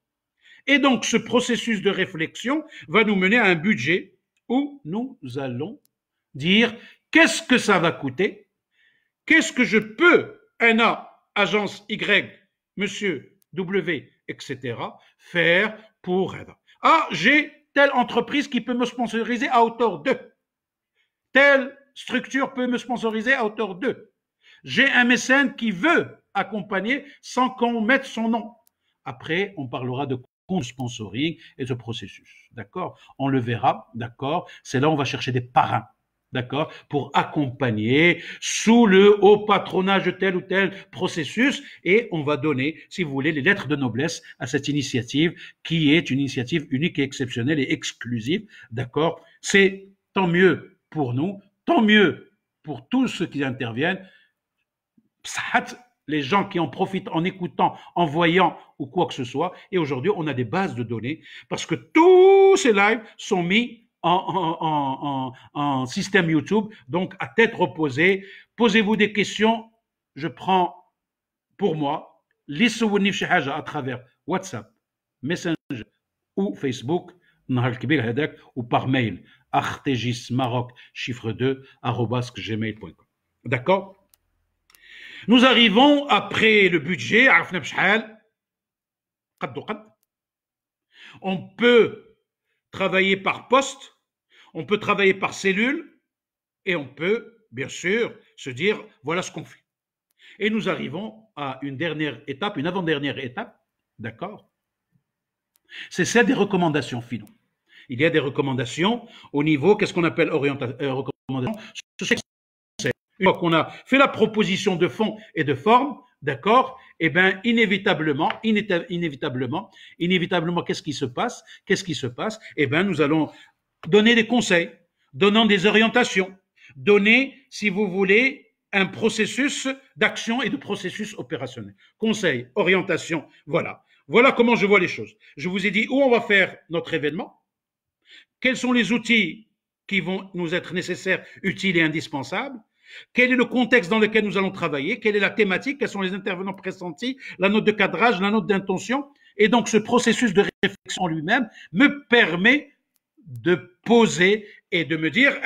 Et donc, ce processus de réflexion va nous mener à un budget où nous allons dire qu'est-ce que ça va coûter, qu'est-ce que je peux, NA, agence Y, monsieur W, etc., faire pour aider. Ah, j'ai telle entreprise qui peut me sponsoriser à hauteur de. Telle structure peut me sponsoriser à hauteur de. J'ai un mécène qui veut accompagner sans qu'on mette son nom. Après, on parlera de sponsoring et de processus. D'accord? On le verra. D'accord? C'est là où on va chercher des parrains. D'accord? Pour accompagner sous le haut patronage de tel ou tel processus, et on va donner, si vous voulez, les lettres de noblesse à cette initiative qui est une initiative unique et exceptionnelle et exclusive. D'accord? C'est tant mieux pour nous, tant mieux pour tous ceux qui interviennent. Les gens qui en profitent en écoutant, en voyant ou quoi que ce soit. Et aujourd'hui, on a des bases de données parce que tous ces lives sont mis en système YouTube. Donc, à tête reposée, posez-vous des questions. Je prends pour moi à travers WhatsApp, Messenger ou Facebook, ou par mail, artegismaroc, chiffre 2, @gmail.com. D'accord? Nous arrivons après le budget, on peut travailler par poste, on peut travailler par cellule, et on peut, bien sûr, se dire, voilà ce qu'on fait. Et nous arrivons à une dernière étape, une avant-dernière étape, d'accord? C'est celle des recommandations finaux. Il y a des recommandations au niveau, qu'est-ce qu'on appelle recommandations? Une fois qu'on a fait la proposition de fond et de forme, d'accord, eh bien, inévitablement, qu'est-ce qui se passe? Eh bien, nous allons donner des conseils, donnant des orientations, donner, si vous voulez, un processus d'action et de processus opérationnel. Conseil, orientation, voilà. Voilà comment je vois les choses. Je vous ai dit où on va faire notre événement, quels sont les outils qui vont nous être nécessaires, utiles et indispensables, quel est le contexte dans lequel nous allons travailler, quelle est la thématique, quels sont les intervenants pressentis, la note de cadrage, la note d'intention. Et donc, ce processus de réflexion lui-même me permet de poser et de me dire,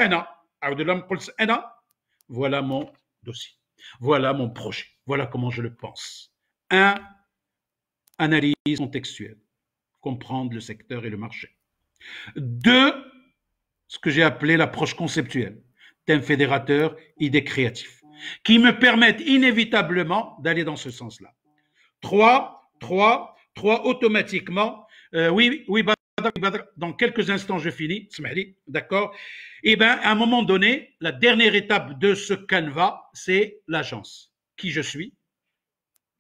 voilà mon dossier, voilà mon projet, voilà comment je le pense. 1. Analyse contextuelle, comprendre le secteur et le marché. 2. Ce que j'ai appelé l'approche conceptuelle, thème fédérateur, idées créatives, qui me permettent inévitablement d'aller dans ce sens-là. 3, automatiquement, oui, dans quelques instants, je finis, d'accord? Eh bien, à un moment donné, la dernière étape de ce canevas, c'est l'agence. Qui je suis?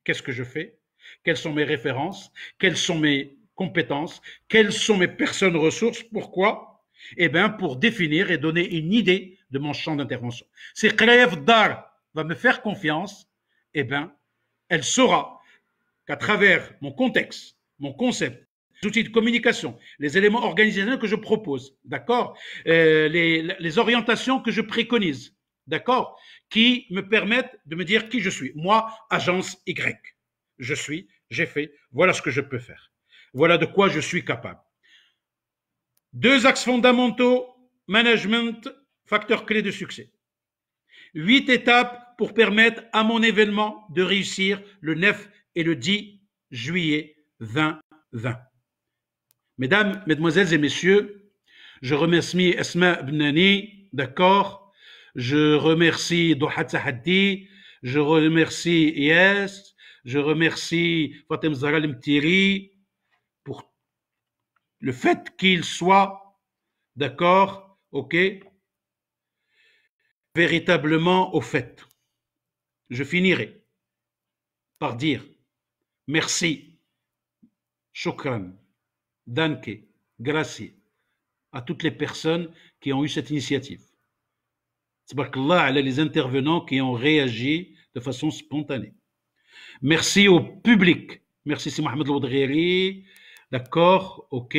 Qu'est-ce que je fais? Quelles sont mes références? Quelles sont mes compétences? Quelles sont mes personnes ressources? Pourquoi? Eh bien, pour définir et donner une idée de mon champ d'intervention. Si Qrayef Dar va me faire confiance, eh bien, elle saura qu'à travers mon contexte, mon concept, les outils de communication, les éléments organisationnels que je propose, d'accord, les orientations que je préconise, d'accord, qui me permettent de me dire qui je suis. Moi, agence Y, je suis, j'ai fait, voilà ce que je peux faire. Voilà de quoi je suis capable. 2 axes fondamentaux, management, facteur clé de succès. 8 étapes pour permettre à mon événement de réussir le 9 et le 10 juillet 2020. Mesdames, mesdemoiselles et messieurs, je remercie Asma Bnani, d'accord, je remercie Dohat Sahaddi, je remercie Yes, je remercie Fatem Zahra Mtiri pour le fait qu'il soit, d'accord, ok, véritablement au fait. Je finirai par dire merci, shukran, danke, grazie à toutes les personnes qui ont eu cette initiative. Tabarakallah, les intervenants qui ont réagi de façon spontanée. Merci au public. Merci, c'est Mohamed Loudghiri. D'accord, ok.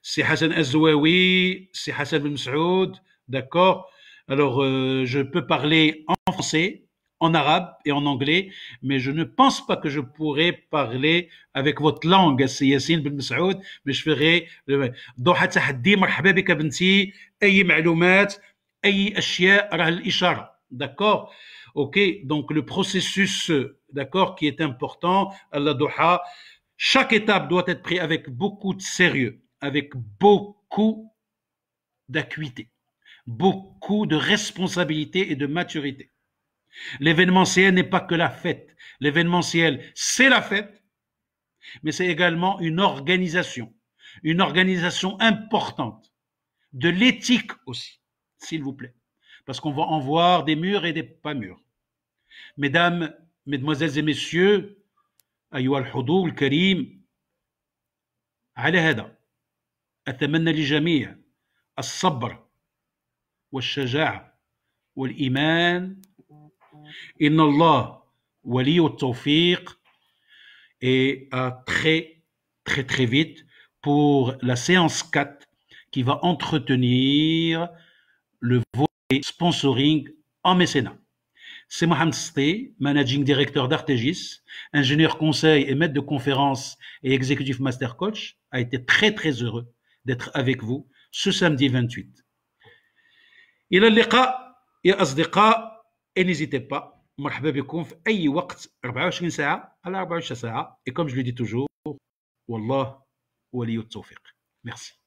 C'est Hassan Azouaoui, c'est Hassan Ben Saoud. D'accord. Alors, je peux parler en français, en arabe et en anglais, mais je ne pense pas que je pourrai parler avec votre langue, السي ياسين بن مسعود. Mais je ferai ضحى تحدي. مرحبا بك بنتي. أي معلومات، أي أشياء، راه الإشارة. D'accord? Ok, donc le processus, d'accord, qui est important, Allah Doha, chaque étape doit être prise avec beaucoup de sérieux, avec beaucoup d'acuité, beaucoup de responsabilité et de maturité. L'événementiel n'est pas que la fête. L'événementiel, c'est la fête, mais c'est également une organisation importante, de l'éthique aussi, s'il vous plaît, parce qu'on va en voir des mûrs et des pas mûrs. Mesdames, mesdemoiselles et messieurs, أيها الحضور الكريم، على هذا أتمنى للجميع الصبر والشجاعة والإيمان. إن الله ولي التوفيق. Et à très, très, très vite pour la séance 4 qui va entretenir le volet sponsoring en mécénat. C'est Mohamed Sté, Managing Director d'Artegis, ingénieur conseil et maître de conférence et executive master coach, a été très très heureux d'être avec vous ce samedi 28. إلى اللقاء يا أصدقاء. Et n'hésitez pas, مرحبا بكم في أي وقت 24 ساعة على 24 ساعة. Et comme je le dis toujours, والله ولي التوفيق. Merci.